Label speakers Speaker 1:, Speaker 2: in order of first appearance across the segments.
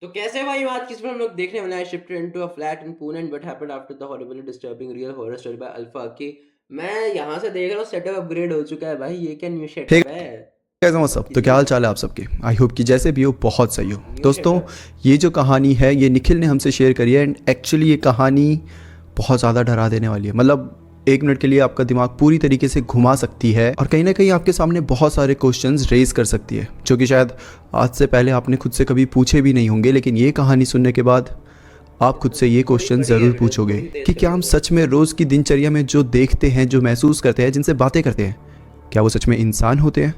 Speaker 1: तो कैसे भाई आज की फिल्म हम लोग देखने वाले हैं shifted into a flat in Pune and what happened after the horribly disturbing real horror story by alpha की मैं यहाँ से देख रहा हूँ सेटअप अपग्रेड हो चुका है भाई ये क्या न्यू
Speaker 2: हे
Speaker 1: सेटअप है
Speaker 2: कैसे हो सब। तो क्या हाल चाल है आप सबके। आई होप कि जैसे भी हो बहुत सही हो
Speaker 1: न्यू
Speaker 2: दोस्तों।
Speaker 1: सेटअप
Speaker 2: ये जो कहानी है ये निखिल ने हमसे शेयर करी है एंड एक्चुअली ये कहानी बहुत ज़्यादा डरा देने वाली है। मतलब 1 मिनट के लिए आपका दिमाग पूरी तरीके से घुमा सकती है और कहीं ना कहीं आपके सामने बहुत सारे क्वेश्चंस रेज कर सकती है जो कि शायद आज से पहले आपने खुद से कभी पूछे भी नहीं होंगे। लेकिन ये कहानी सुनने के बाद आप खुद से ये
Speaker 1: बड़ी
Speaker 2: क्वेश्चन
Speaker 1: बड़ी है
Speaker 2: ज़रूर
Speaker 1: फिर
Speaker 2: पूछोगे
Speaker 1: थोड़ी देर
Speaker 2: कि क्या हम
Speaker 1: चलेगी
Speaker 2: सच में रोज़ की दिनचर्या में जो देखते हैं, जो महसूस करते हैं, जिनसे बातें करते हैं, क्या वो सच में इंसान होते हैं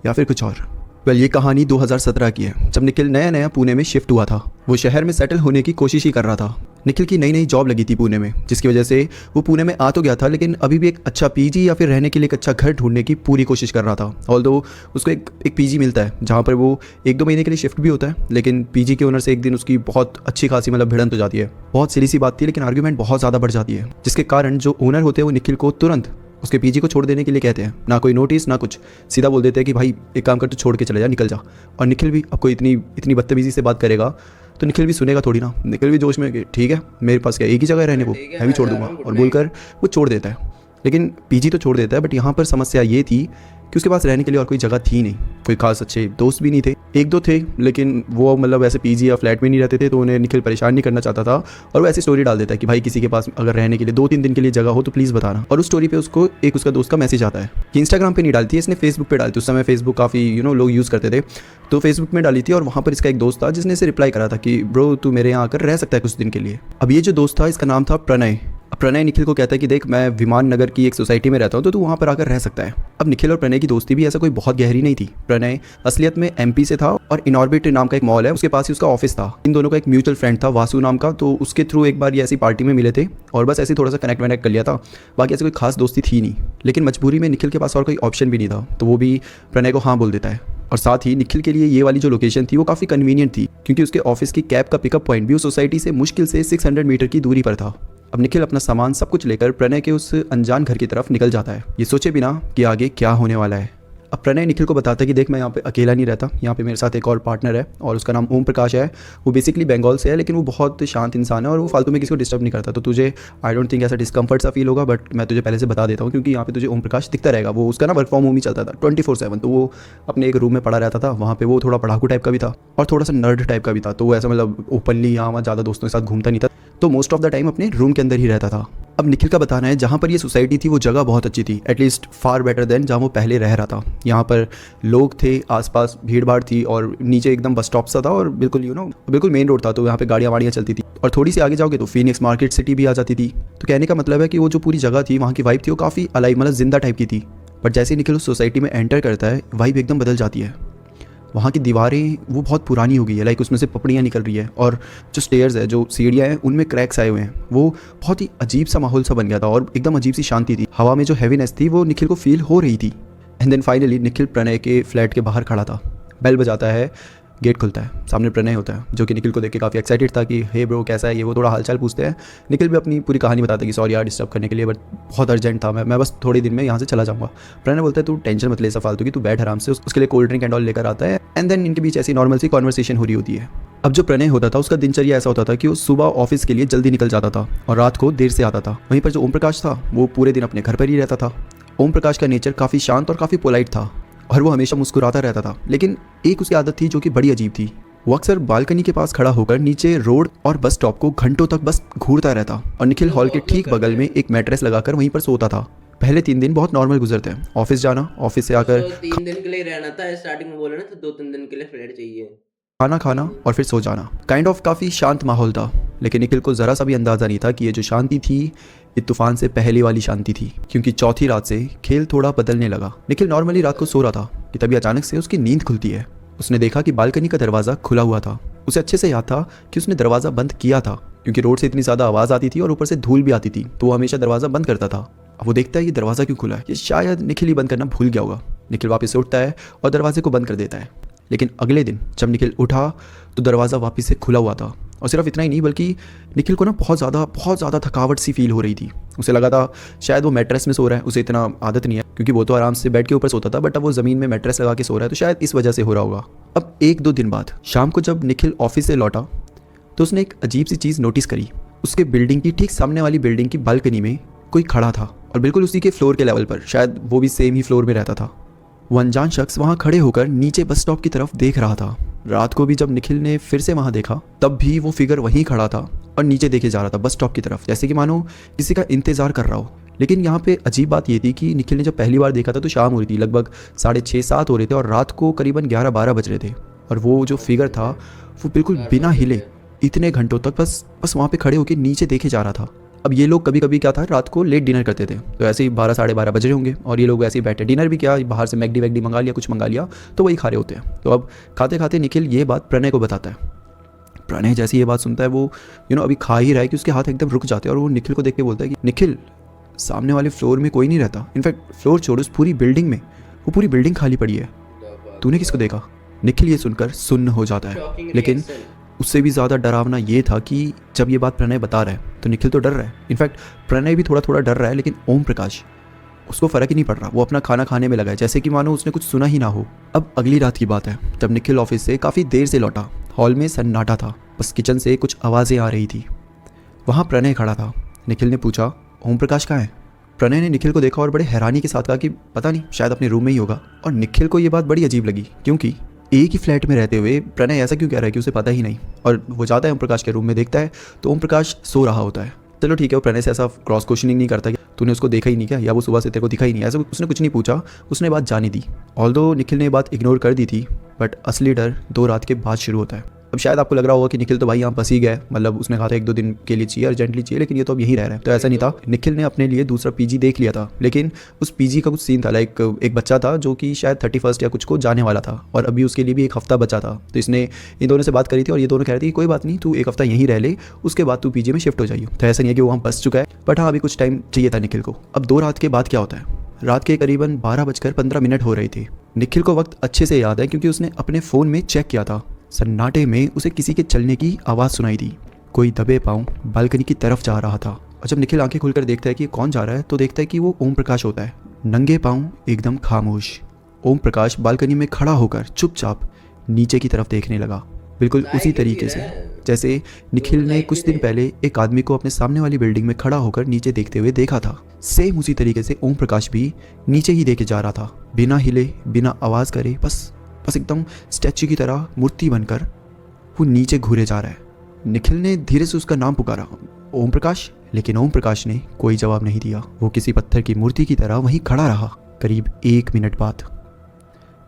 Speaker 2: या फिर कुछ और। ये कहानी 2017 की है जब निखिल नया नया पुणे में शिफ्ट हुआ था। वो शहर में सेटल होने की कोशिश ही कर रहा था। निखिल की नई नई जॉब लगी थी पुणे में जिसकी वजह से वो पुणे में आ तो गया था लेकिन अभी भी एक अच्छा पीजी या फिर रहने के लिए एक अच्छा घर ढूंढने की पूरी कोशिश कर रहा था। ऑल्दो उसको एक पीजी मिलता है जहाँ पर वो 1-2 महीने के लिए शिफ्ट भी होता है। लेकिन पीजी के ओनर से एक दिन उसकी बहुत अच्छी खासी मतलब भिड़ंत हो जाती है। बहुत सीधी सी बात थी लेकिन आर्ग्यूमेंट बहुत ज़्यादा बढ़ जाती है जिसके कारण जो ओनर होते हैं वो निखिल को तुरंत उसके पीजी को छोड़ देने के लिए कहते हैं। ना कोई नोटिस ना कुछ, सीधा बोल देते हैं कि भाई एक काम कर, तो छोड़ के चले जा, निकल जा। और निखिल भी आपको इतनी इतनी बदतमीजी से बात करेगा तो निखिल भी सुनेगा थोड़ी ना। निखिल भी जोश में कि ठीक है मेरे पास क्या एक ही जगह है रहने को,
Speaker 1: ठीक है
Speaker 2: मैं भी
Speaker 1: मैं
Speaker 2: छोड़
Speaker 1: जा रहा
Speaker 2: दूंगा,
Speaker 1: हूँ गुड
Speaker 2: और
Speaker 1: नाइट
Speaker 2: बोलकर वो छोड़ देता है। लेकिन पीजी तो छोड़ देता है बट यहाँ पर समस्या ये थी कि उसके पास रहने के लिए और कोई जगह थी नहीं। कोई खास अच्छे दोस्त भी नहीं थे, 1-2 थे लेकिन वो मतलब ऐसे पीजी या फ्लैट में नहीं रहते थे तो उन्हें निखिल परेशान नहीं करना चाहता था। और वो ऐसी स्टोरी डाल देता है कि भाई किसी के पास अगर रहने के लिए 2-3 दिन के लिए जगह हो तो प्लीज़ बताना। और उस स्टोरी पे उसको एक उसका दोस्त का मैसेज आता है कि इंस्टाग्राम पे नहीं डालती है, इसने फेसबुक पे डालती। उस समय फेसबुक काफ़ी लोग यूज़ करते थे तो फेसबुक में डाली थी। और वहाँ पर इसका एक दोस्त था जिसने इसे रिप्लाई करा था कि ब्रो तू मेरे यहाँ आकर रह सकता है कुछ दिन के लिए। अब ये जो दोस्त था इसका नाम था प्रणय। अब प्रणय निखिल को कहता है कि देख मैं विमान नगर की एक सोसाइटी में रहता हूँ तो तू वहाँ पर आकर रह सकता है। अब निखिल और प्रणय की दोस्ती भी ऐसा कोई बहुत गहरी नहीं थी। प्रणय असलियत में एमपी से था और इनऑर्बिट नाम का एक मॉल है उसके पास ही उसका ऑफिस था। इन दोनों का एक म्यूचुअल फ्रेंड था वासु नाम का, तो उसके थ्रू एक बार ये ऐसी पार्टी में मिले थे और बस ऐसे थोड़ा सा कनेक्ट कर लिया था। बाकी ऐसी कोई खास दोस्ती थी नहीं। लेकिन मजबूरी में निखिल के पास और कोई ऑप्शन भी नहीं था तो वो भी प्रणय को हाँ बोल देता है। और साथ ही निखिल के लिए ये वाली जो लोकेशन थी वो काफ़ी कन्वीनियंट थी क्योंकि उसके ऑफिस की कैब का पिकअप पॉइंट भी उस सोसाइटी से मुश्किल से 600 मीटर की दूरी पर था। अब निखिल अपना सामान सब कुछ लेकर प्रणय के उस अनजान घर की तरफ निकल जाता है, ये सोचे बिना कि आगे क्या होने वाला है। अब प्रणय निखिल को बताता है कि देख मैं यहाँ पे अकेला नहीं रहता, यहाँ पे मेरे साथ एक और पार्टनर है और उसका नाम ओम प्रकाश है। वो बेसिकली बंगाल से है लेकिन वो बहुत शांत इंसान है और वो फालतू में किसी को डिस्टर्ब नहीं करता। तो तुझे आई डोंट थिंक ऐसा डिस्कम्फर्ट सा फील होगा बट मैं तुझे पहले से बता देता हूँ क्योंकि यहाँ पे तुझे ओम प्रकाश दिखता रहेगा। वो उसका ना वर्क फ्रॉम होम ही चलता था 24/7। तो वो अपने एक रूम में पड़ा रहता था। वहाँ पे वो थोड़ा पढ़ाकू टाइप का भी था और थोड़ा सा नर्ड टाइप का भी था। तो वो ऐसा मतलब ओपनली यहाँ वहाँ ज़्यादा दोस्तों के साथ घूमता नहीं था, तो मोस्ट ऑफ द टाइम अपने रूम के अंदर ही रहता था। अब निखिल का बताना है जहाँ पर ये सोसाइटी थी वो जगह बहुत अच्छी थी, एटलीस्ट फार बेटर देन जहाँ वो पहले रह रहा था। यहाँ पर लोग थे, आसपास भीड़ भाड़ थी और नीचे एकदम बस स्टॉप सा था और बिल्कुल बिल्कुल मेन रोड था। तो यहाँ पे गाड़ियाँ वाड़ियाँ चलती थी और थोड़ी सी आगे जाओगे तो फीनिक्स मार्केट सिटी भी आ जाती थी। तो कहने का मतलब है कि वो जो पूरी जगह थी वहाँ की वाइब थी वो काफ़ी अलाइव मतलब जिंदा टाइप की थी। बट जैसे ही निखिल उस सोसाइटी में एंटर करता है वाइब एकदम बदल जाती है। वहाँ की दीवारें वो बहुत पुरानी हो गई है, लाइक उसमें से पपड़ियाँ निकल रही है और जो स्टेयर्स है जो सीढ़ियाँ हैं उनमें क्रैक्स आए हुए हैं। वो बहुत ही अजीब सा माहौल सा बन गया था और एकदम अजीब सी शांति थी। हवा में जो हैवीनेस थी वो निखिल को फील हो रही थी। And then finally Nikhil Pranay के फ्लैट के बाहर खड़ा था। बेल बजाता है, गेट खुलता है, सामने प्रणय होता है जो कि निखिल को देख के काफ़ी एक्साइटेड था कि हे ब्रो कैसा है ये वो, थोड़ा हालचाल पूछते हैं। निखिल भी अपनी पूरी कहानी बताता है कि सॉरी यार डिस्टर्ब करने के लिए बट बहुत अर्जेंट था, मैं बस थोड़े दिन में यहाँ से चला जाऊँगा। प्रणय बोलता है तू टेंशन मत ले सा फालतू की, तू बैठ आराम से। उसके लिए कोल्ड ड्रिंक एंड ऑल लेकर आता है एंड देन इनके बीच ऐसी नॉर्मल सी कॉन्वर्सेशन हो रही होती है। अब जो प्रणय होता था उसका दिनचर्या ऐसा होता था कि वो सुबह ऑफिस के लिए जल्दी निकल जाता था और रात को देर से आता था। वहीं पर जो ओम प्रकाश था वो पूरे दिन अपने घर पर ही रहता था। ओम प्रकाश का नेचर काफ़ी शांत और काफ़ी पोलाइट था और वो हमेशा मुस्कुराता रहता था। लेकिन एक उसकी आदत थी जो कि बड़ी अजीब थी। वो अक्सर बालकनी के पास खड़ा होकर नीचे रोड और बस स्टॉप को घंटों तक बस घूरता रहता और निखिल हॉल के ठीक बगल में एक मैट्रेस लगाकर वहीं पर सोता था। पहले 3 दिन बहुत नॉर्मल गुजरते हैं। ऑफिस जाना, ऑफिस से आकर
Speaker 1: तो 3 दिन के लिए रहना था स्टार्टिंग में बोला ना, तो 2-3 दिन के लिए फ्लैट चाहिए।
Speaker 2: खाना खाना और फिर सो जाना। काइंड ऑफ काफ़ी शांत माहौल था। लेकिन निखिल को ज़रा सा भी अंदाज़ा नहीं था कि ये जो शांति थी ये तूफान से पहले वाली शांति थी क्योंकि चौथी रात से खेल थोड़ा बदलने लगा। निखिल नॉर्मली रात को सो रहा था कि तभी अचानक से उसकी नींद खुलती है। उसने देखा कि बालकनी का दरवाज़ा खुला हुआ था। उसे अच्छे से याद था कि उसने दरवाज़ा बंद किया था क्योंकि रोड से इतनी ज़्यादा आवाज़ आती थी और ऊपर से धूल भी आती थी तो वो हमेशा दरवाज़ा बंद करता था। अब वो देखता है ये दरवाज़ा क्यों खुला है, ये शायद निखिल ही बंद करना भूल गया होगा। निखिल वापस से उठता है और दरवाजे को बंद कर देता है। लेकिन अगले दिन जब निखिल उठा तो दरवाज़ा वापस से खुला हुआ था। और सिर्फ इतना ही नहीं बल्कि निखिल को ना बहुत ज़्यादा थकावट सी फील हो रही थी। उसे लगा था शायद वो मैट्रेस में सो रहा है, उसे इतना आदत नहीं है। क्योंकि वो तो आराम से बेड के ऊपर सोता था, बट अब वो ज़मीन में मैट्रेस लगा के सो रहा है, तो शायद इस वजह से हो रहा होगा। अब 1-2 दिन बाद शाम को जब निखिल ऑफिस से लौटा तो उसने एक अजीब सी चीज़ नोटिस करी। उसके बिल्डिंग की ठीक सामने वाली बिल्डिंग की बालकनी में कोई खड़ा था, और बिल्कुल उसी के फ्लोर के लेवल पर, शायद वो भी सेम ही फ्लोर में रहता था। वो अनजान शख्स वहाँ खड़े होकर नीचे बस स्टॉप की तरफ देख रहा था। रात को भी जब निखिल ने फिर से वहाँ देखा तब भी वो फिगर वहीं खड़ा था और नीचे देखे जा रहा था बस स्टॉप की तरफ, जैसे कि मानो किसी का इंतज़ार कर रहा हो। लेकिन यहाँ पे अजीब बात ये थी कि निखिल ने जब पहली बार देखा था तो शाम हो रही थी, लगभग 6:30-7 हो रहे थे, और रात को करीबन 11-12 बज रहे थे, और वो जो फिगर था वो बिल्कुल बिना हिले इतने घंटों तक बस वहाँ पे खड़े होकर नीचे देखे जा रहा था। अब ये लोग कभी कभी क्या था, रात को लेट डिनर करते थे, तो ऐसे ही 12-12:30 बज रहे होंगे, और ये लोग ऐसे ही बैठे, डिनर भी क्या, बाहर से मैगडी वैगडी मंगा लिया, कुछ मंगा लिया, तो वही खा रहे होते हैं। तो अब खाते खाते निखिल ये बात प्रणय को बताता है। प्रणय जैसे ये बात सुनता है, वो अभी खा ही रहा है कि उसके हाथ एकदम रुक जाते हैं, और वो निखिल को देख के बोलता है कि निखिल, सामने वाले फ्लोर में कोई नहीं रहता, इनफैक्ट फ्लोर छोड़, उस पूरी बिल्डिंग में वो पूरी बिल्डिंग खाली पड़ी है, तूने किसको देखा? निखिल ये सुनकर सुन्न हो जाता है। लेकिन उससे भी ज़्यादा डरावना ये था कि जब ये बात प्रणय बता रहा है तो निखिल तो डर रहा है, इनफैक्ट प्रणय भी थोड़ा थोड़ा डर रहा है, लेकिन ओम प्रकाश, उसको फ़र्क ही नहीं पड़ रहा, वो अपना खाना खाने में लगा है, जैसे कि मानो उसने कुछ सुना ही ना हो। अब अगली रात की बात है, जब निखिल ऑफिस से काफ़ी देर से लौटा। हॉल में सन्नाटा था, बस किचन से कुछ आवाज़ें आ रही थी। वहाँ प्रणय खड़ा था। निखिल ने पूछा, ओम प्रकाश कहाँ है? प्रणय ने निखिल को देखा और बड़े हैरानी के साथ कहा कि पता नहीं, शायद अपने रूम में ही होगा। और निखिल को ये बात बड़ी अजीब लगी, क्योंकि एक ही फ्लैट में रहते हुए प्रणय ऐसा क्यों कह रहा है कि उसे पता ही नहीं। और वो जाता है ओम प्रकाश के रूम में, देखता है तो ओम प्रकाश सो रहा होता है। चलो ठीक है, वो प्रणय से ऐसा क्रॉस क्वेश्चनिंग नहीं करता कि तूने उसको देखा ही नहीं क्या, या वो सुबह से तेरे को दिखा ही नहीं, ऐसा उसने कुछ नहीं पूछा, उसने बात जानी दी। ऑल्दो निखिल ने बात इग्नोर कर दी थी, बट असली डर 2 रात के बाद शुरू होता है। अब शायद आपको लग रहा होगा कि निखिल तो भाई यहाँ बस ही गया है, मतलब उसने कहा था 1-2 दिन के लिए चाहिए, अर्जेंटली चाहिए, लेकिन ये तो अब यहीं रह रहा है। तो ऐसा नहीं था, निखिल ने अपने लिए दूसरा पीजी देख लिया था, लेकिन उस पीजी का कुछ सीन था, लाइक एक बच्चा था जो कि शायद 31 या कुछ को जाने वाला था, और अभी उसके लिए भी 1 हफ्ता बचा था। तो इसने इन दोनों से बात करी थी, और ये दोनों कह रहे थे कि कोई बात नहीं, तू 1 हफ्ता यहीं रह ले, उसके बाद तू पीजी में शिफ्ट हो जाइए। तो ऐसा नहीं है कि वो वहाँ बस चुका है, बट हाँ, अभी कुछ टाइम चाहिए था निखिल को। अब 2 रात के बाद क्या होता है, रात के करीबन 12:15 हो रही थी। निखिल को वक्त अच्छे से याद है, क्योंकि उसने अपने फ़ोन में चेक किया था। सन्नाटे में उसे किसी के चलने की आवाज़ सुनाई दी। कोई दबे पांव बालकनी की तरफ जा रहा था, और जब निखिल आंखें खोलकर देखता है कि कौन जा रहा है, तो देखता है कि वो ओम प्रकाश होता है। नंगे पांव, एकदम खामोश। ओम प्रकाश बालकनी में खड़ा होकर चुपचाप नीचे की तरफ देखने लगा, बिल्कुल उसी तरीके से जैसे निखिल ने कुछ दिन पहले एक आदमी को अपने सामने वाली बिल्डिंग में खड़ा होकर नीचे देखते हुए देखा था। सेम उसी तरीके से ओम प्रकाश भी नीचे ही देखे जा रहा था, बिना हिले, बिना आवाज़ करे, बस एकदम स्टैच्यू की तरह मूर्ति बनकर वो नीचे घूरे जा रहा है। निखिल ने धीरे से उसका नाम पुकारा, ओम प्रकाश, लेकिन ओम प्रकाश ने कोई जवाब नहीं दिया। वो किसी पत्थर की मूर्ति की तरह वहीं खड़ा रहा। करीब 1 मिनट बाद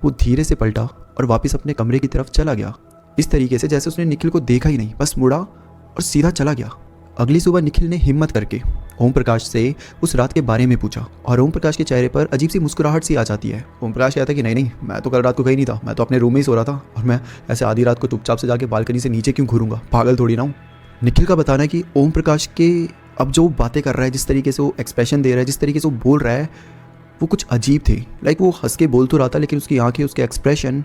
Speaker 2: वो धीरे से पलटा और वापस अपने कमरे की तरफ चला गया, इस तरीके से जैसे उसने निखिल को देखा ही नहीं, बस मुड़ा और सीधा चला गया। अगली सुबह निखिल ने हिम्मत करके ओम प्रकाश से उस रात के बारे में पूछा, और ओम प्रकाश के चेहरे पर अजीब सी मुस्कुराहट सी आ जाती है। ओम प्रकाश कहता है कि नहीं, मैं तो कल रात को कहीं नहीं था, मैं तो अपने रूम में ही सो रहा था, और मैं ऐसे आधी रात को चुपचाप से जाके बालकनी से नीचे क्यों घूरूंगा, पागल थोड़ी ना हूँ। निखिल का बताना है कि ओम प्रकाश के अब जो बातें कर रहा है, जिस तरीके से वो एक्सप्रेशन दे रहा है, जिस तरीके से वो बोल रहा है, वो कुछ अजीब थे। लाइक वो हंस के बोल तो रहा था, लेकिन उसकी आंखें, उसके एक्सप्रेशन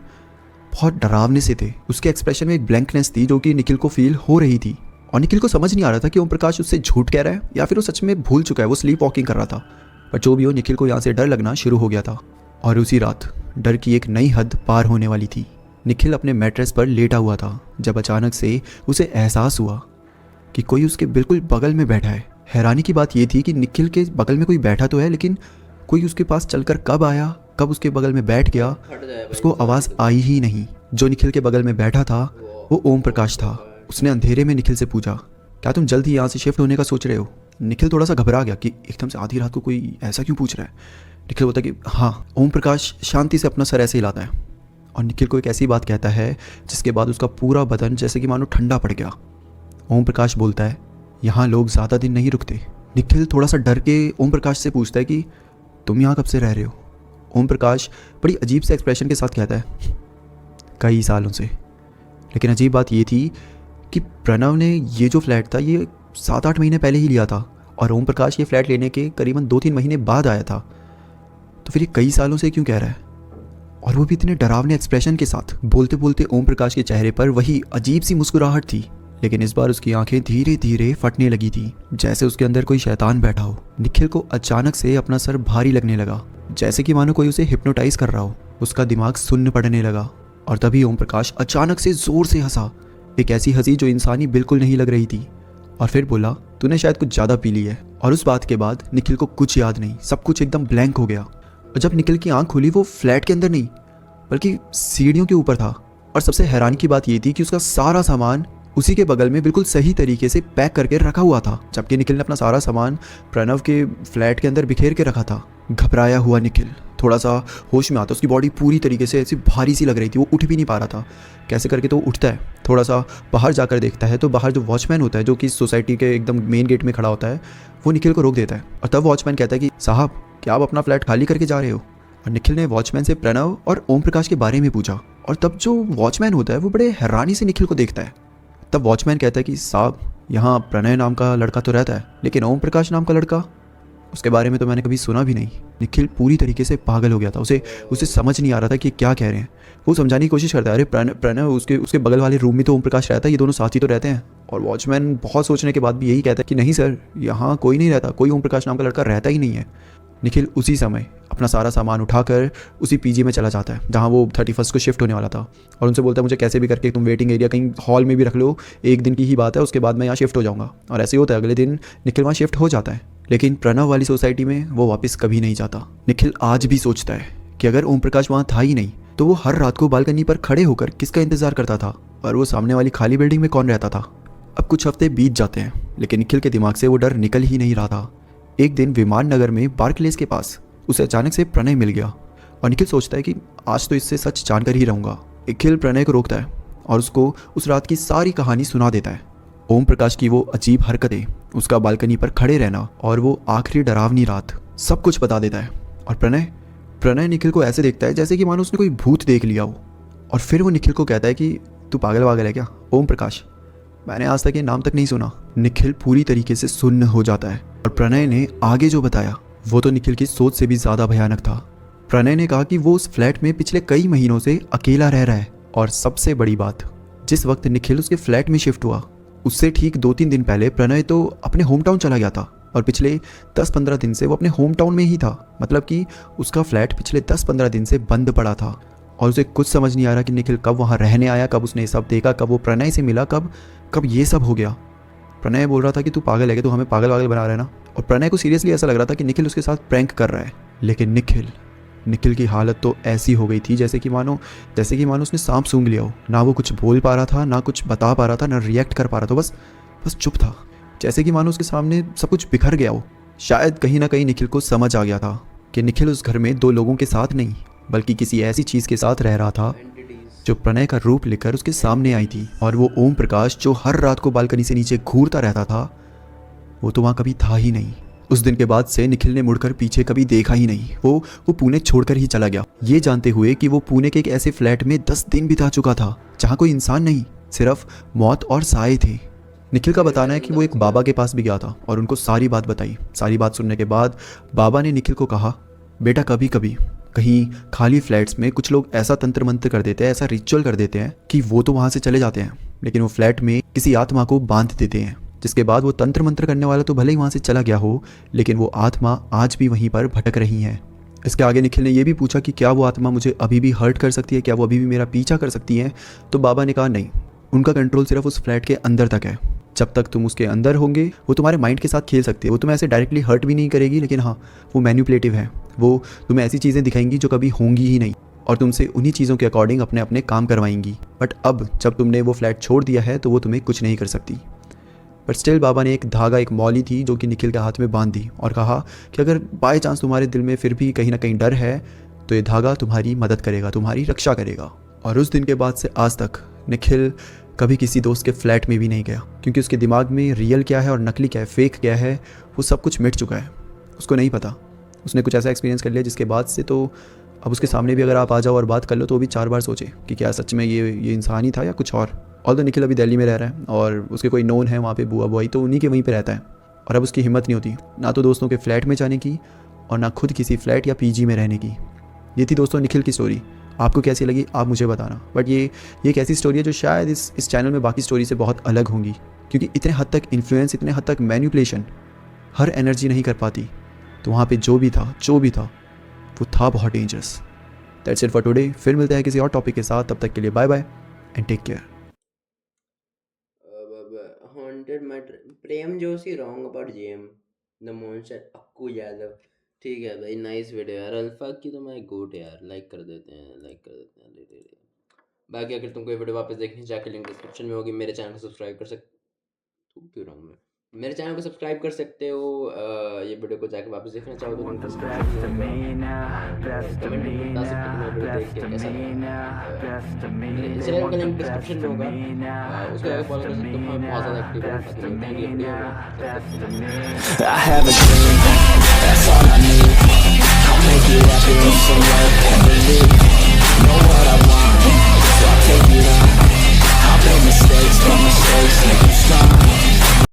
Speaker 2: बहुत डरावने से थे। उसके एक्सप्रेशन में एक ब्लैंकनेस थी जो कि निखिल को फील हो रही थी, और निखिल को समझ नहीं आ रहा था कि ओम प्रकाश उससे झूठ कह रहा है या फिर वो सच में भूल चुका है, वो स्लीप वॉकिंग कर रहा था। पर जो भी हो, निखिल को यहाँ से डर लगना शुरू हो गया था, और उसी रात डर की एक नई हद पार होने वाली थी। निखिल अपने मैट्रेस पर लेटा हुआ था जब अचानक से उसे एहसास हुआ कि कोई उसके बिल्कुल बगल में बैठा है। हैरानी की बात यह थी कि निखिल के बगल में कोई बैठा तो है, लेकिन कोई उसके पास चलकर कब आया, कब उसके बगल में बैठ गया, उसको आवाज़ आई ही नहीं। जो निखिल के बगल में बैठा था वो ओम प्रकाश था। उसने अंधेरे में निखिल से पूछा, क्या तुम जल्द ही यहाँ से शिफ्ट होने का सोच रहे हो? निखिल थोड़ा सा घबरा गया कि एकदम से आधी रात को कोई ऐसा क्यों पूछ रहा है। निखिल बोलता कि हाँ। ओम प्रकाश शांति से अपना सर ऐसे हिलाता है और निखिल को एक ऐसी बात कहता है जिसके बाद उसका पूरा बदन जैसे कि मानो ठंडा पड़ गया। ओम प्रकाश बोलता है, यहाँ लोग ज़्यादा दिन नहीं रुकते। निखिल थोड़ा सा डर के ओम प्रकाश से पूछता है कि तुम यहाँ कब से रह रहे हो? ओम प्रकाश बड़ी अजीब से एक्सप्रेशन के साथ कहता है, कई सालों से। लेकिन अजीब बात ये थी कि प्रणव ने ये जो फ्लैट था ये 7-8 महीने पहले ही लिया था, और ओम प्रकाश ये फ्लैट लेने के करीबन 2-3 महीने बाद आया था। तो फिर ये कई सालों से क्यों कह रहा है? और वो भी इतने डरावने एक्सप्रेशन के साथ। बोलते बोलते ओम प्रकाश के चेहरे पर वही अजीब सी मुस्कुराहट थी लेकिन इस बार उसकी आंखें धीरे धीरे फटने लगी थी, जैसे उसके अंदर कोई शैतान बैठा हो। निखिल को अचानक से अपना सर भारी लगने लगा, जैसे कि मानो कोई उसे हिप्नोटाइज कर रहा हो। उसका दिमाग सुन्न पड़ने लगा और तभी ओम प्रकाश अचानक से जोर से हंसा, एक ऐसी हंसी जो इंसानी बिल्कुल नहीं लग रही थी, और फिर बोला, तूने शायद कुछ ज़्यादा पी ली है। और उस बात के बाद निखिल को कुछ याद नहीं, सब कुछ एकदम ब्लैंक हो गया। और जब निखिल की आंख खुली वो फ्लैट के अंदर नहीं बल्कि सीढ़ियों के ऊपर था। और सबसे हैरान की बात ये थी कि उसका सारा सामान उसी के बगल में बिल्कुल सही तरीके से पैक करके रखा हुआ था, जबकि निखिल ने अपना सारा सामान प्रणव के फ्लैट के अंदर बिखेर के रखा था। घबराया हुआ निखिल थोड़ा सा होश में आता, उसकी बॉडी पूरी तरीके से ऐसी भारी सी लग रही थी, वो उठ भी नहीं पा रहा था। कैसे करके तो वो उठता है, थोड़ा सा बाहर जाकर देखता है तो बाहर जो वॉचमैन होता है, जो कि सोसाइटी के एकदम मेन गेट में खड़ा होता है, वो निखिल को रोक देता है। और तब वॉचमैन कहता है कि साहब, क्या आप अपना फ्लैट खाली करके जा रहे हो? और निखिल ने वॉचमैन से प्रणव और ओम प्रकाश के बारे में पूछा। और तब जो वॉचमैन होता है वो बड़े हैरानी से निखिल को देखता है। तब वॉचमैन कहता है कि साहब, यहाँ प्रणय नाम का लड़का तो रहता है, लेकिन ओम प्रकाश नाम का लड़का, उसके बारे में तो मैंने कभी सुना भी नहीं। निखिल पूरी तरीके से पागल हो गया था, उसे समझ नहीं आ रहा था कि क्या कह रहे हैं। वो समझाने की कोशिश करता है, अरे प्रणय उसके बगल वाले रूम में तो ओम प्रकाश रहता है, ये दोनों साथ ही तो रहते हैं। और वॉचमैन बहुत सोचने के बाद भी यही कहता है कि नहीं सर, यहाँ कोई नहीं रहता, कोई ओम प्रकाश नाम का लड़का रहता ही नहीं है। निखिल उसी समय अपना सारा सामान उठाकर उसी पीजी में चला जाता है जहाँ वो 31 को शिफ्ट होने वाला था, और उनसे बोलता है, मुझे कैसे भी करके तुम वेटिंग एरिया कहीं हॉल में भी रख लो, एक दिन की ही बात है, उसके बाद मैं यहाँ शिफ्ट हो जाऊँगा। और ऐसे ही होता है, अगले दिन निखिल वहाँ शिफ्ट हो जाता है। लेकिन प्रणव वाली सोसाइटी में वो वापस कभी नहीं जाता। निखिल आज भी सोचता है कि अगर ओम प्रकाश वहाँ था ही नहीं तो वो हर रात को बालकनी पर खड़े होकर किसका इंतजार करता था, और वो सामने वाली खाली बिल्डिंग में कौन रहता था। अब कुछ हफ्ते बीत जाते हैं, लेकिन निखिल के दिमाग से वो डर निकल ही नहीं रहा था। एक दिन विमान नगर में बार्कलेस के पास उसे अचानक से प्रणय मिल गया, और निखिल सोचता है कि आज तो इससे सच जानकर ही रहूँगा। निखिल प्रणय को रोकता है और उसको उस रात की सारी कहानी सुना देता है। ओम प्रकाश की वो अजीब हरकतें, उसका बालकनी पर खड़े रहना और वो आखिरी डरावनी रात, सब कुछ बता देता है। और प्रणय निखिल को ऐसे देखता है जैसे कि मानो उसने कोई भूत देख लिया हो। और फिर वो निखिल को कहता है कि तू पागल वागल है क्या ओम प्रकाश, मैंने आज तक ये नाम तक नहीं सुना। निखिल पूरी तरीके से सुन्न हो जाता है। और प्रणय ने आगे जो बताया वो तो निखिल की सोच से भी ज़्यादा भयानक था। प्रणय ने कहा कि वो उस फ्लैट में पिछले कई महीनों से अकेला रह रहा है, और सबसे बड़ी बात, जिस वक्त निखिल उसके फ्लैट में शिफ्ट हुआ उससे ठीक 2-3 दिन पहले प्रणय तो अपने होम टाउन चला गया था, और पिछले 10-15 दिन से वो अपने होम टाउन में ही था। मतलब कि उसका फ्लैट पिछले 10-15 दिन से बंद पड़ा था, और उसे कुछ समझ नहीं आ रहा कि निखिल कब वहाँ रहने आया, कब उसने सब देखा, कब वो प्रणय से मिला, कब ये सब हो गया। प्रणय बोल रहा था कि तू पागल है, कि तू हमें पागल वागल बना रहा है ना। और प्रणय को सीरियसली ऐसा लग रहा था कि निखिल उसके साथ प्रैंक कर रहा है। लेकिन निखिल की हालत तो ऐसी हो गई थी जैसे कि मानो उसने सांप सूंघ लिया हो। ना वो कुछ बोल पा रहा था, ना कुछ बता पा रहा था, ना रिएक्ट कर पा रहा था, बस चुप था, जैसे कि मानो उसके सामने सब कुछ बिखर गया हो। शायद कहीं ना कहीं निखिल को समझ आ गया था कि निखिल उस घर में 2 लोगों के साथ नहीं बल्कि किसी ऐसी चीज़ के साथ रह रहा था जो प्रणय का रूप लेकर उसके सामने आई थी। और वो ओम प्रकाश जो हर रात को बालकनी से नीचे घूरता रहता था, वो तो वहाँ कभी था ही नहीं। उस दिन के बाद से निखिल ने मुड़कर पीछे कभी देखा ही नहीं। वो पुणे छोड़कर ही चला गया, ये जानते हुए कि वो पुणे के एक ऐसे फ्लैट में 10 दिन बिता चुका था जहाँ कोई इंसान नहीं, सिर्फ मौत और साए थे। निखिल का बताना है कि वो एक बाबा के पास भी गया था और उनको सारी बात बताई। सारी बात सुनने के बाद बाबा ने निखिल को कहा, बेटा कभी कभी कहीं खाली फ्लैट्स में कुछ लोग ऐसा तंत्र मंत्र कर देते हैं, ऐसा रिचुअल कर देते हैं कि वो तो वहाँ से चले जाते हैं, लेकिन वो फ्लैट में किसी आत्मा को बांध देते हैं, जिसके बाद वो तंत्र मंत्र करने वाला तो भले ही वहाँ से चला गया हो, लेकिन वो आत्मा आज भी वहीं पर भटक रही है। इसके आगे निखिल ने यह भी पूछा कि क्या वो आत्मा मुझे अभी भी हर्ट कर सकती है, क्या वो अभी भी मेरा पीछा कर सकती है। तो बाबा ने कहा नहीं, उनका कंट्रोल सिर्फ उस फ्लैट के अंदर तक है। जब तक तुम उसके अंदर होंगे वो तुम्हारे माइंड के साथ खेल सकती है। वो तुम्हें ऐसे डायरेक्टली हर्ट भी नहीं करेगी, लेकिन हाँ वो मैनिपुलेटिव है। वो तुम्हें ऐसी चीज़ें दिखाएंगी जो कभी होंगी ही नहीं, और तुमसे उन्हीं चीज़ों के अकॉर्डिंग अपने अपने काम करवाएंगी। बट अब जब तुमने वो फ्लैट छोड़ दिया है तो वो तुम्हें कुछ नहीं कर सकती। बट स्टिल बाबा ने एक धागा, एक मौली थी जो कि निखिल के हाथ में बांध दी और कहा कि अगर बाय चांस तुम्हारे दिल में फिर भी कहीं ना कहीं डर है तो ये धागा तुम्हारी मदद करेगा, तुम्हारी रक्षा करेगा। और उस दिन के बाद से आज तक निखिल कभी किसी दोस्त के फ्लैट में भी नहीं गया, क्योंकि उसके दिमाग में रियल क्या है और नकली क्या है, फेक क्या है, वो सब कुछ मिट चुका है। उसको नहीं पता, उसने कुछ ऐसा एक्सपीरियंस कर लिया जिसके बाद से तो अब उसके सामने भी अगर आप आ जाओ और बात कर लो तो वो भी 4 बार सोचे कि क्या सच में ये इंसान ही था या कुछ और। तो निखिल अभी दिल्ली में रह रहा है और उसके कोई नोन है वहाँ पे, बुआ बुआई, तो उन्हीं के वहीं पे रहता है। और अब उसकी हिम्मत नहीं होती ना तो दोस्तों के फ्लैट में जाने की और ना खुद किसी फ्लैट या पीजी में रहने की। ये थी दोस्तों निखिल की स्टोरी। आपको कैसी लगी आप मुझे बताना। बट ये एक ऐसी स्टोरी है जो शायद इस चैनल में बाकी स्टोरी से बहुत अलग होंगी, क्योंकि इतने हद तक इन्फ्लुएंस, इतने हद तक मैनिपुलेशन हर एनर्जी नहीं कर पाती। तो वहाँ पे जो भी था वो था बहुत dangerous. That's it for today. फिर मिलते हैं किसी और टॉपिक के साथ, तब तक के लिए bye bye and take care.
Speaker 1: Haunted my Prem Joshi wrong about gem the monster Akku Yadav. ठीक है भाई, नाइस वीडियो यार। अल्फा की तो मैं गोट यार, लाइक कर देते हैं ले। बाकी अगर तुमको ये वीडियो वापस देखनी जाके लिंक डिस्क्रिप्शन में होगी। मेरे चैनल को सब्सक्राइब कर क्यों रहा हूँ मैं, मेरे चैनल को सब्सक्राइब कर सकते हो। ये वीडियो को जाके वापस देखना चाहो तो लिंक डिस्क्रिप्शन में होगा। कमेंट में बता सकते हो तुम्हें वीडियो देख के कैसा लगा। मेरे इंस्टाग्राम का लिंक डिस्क्रिप्शन में होगा, उसको जाके फॉलो कर सकते हो। मैं बहुत ज़्यादा एक्टिव हूँ। बाकी मिलते हैं अगली वीडियो में।
Speaker 3: I have a dream, that's all I need. I'll make it happen with some work and believe. Know what I want, so I'll take it on. I'll make mistakes, but mistakes make you strong.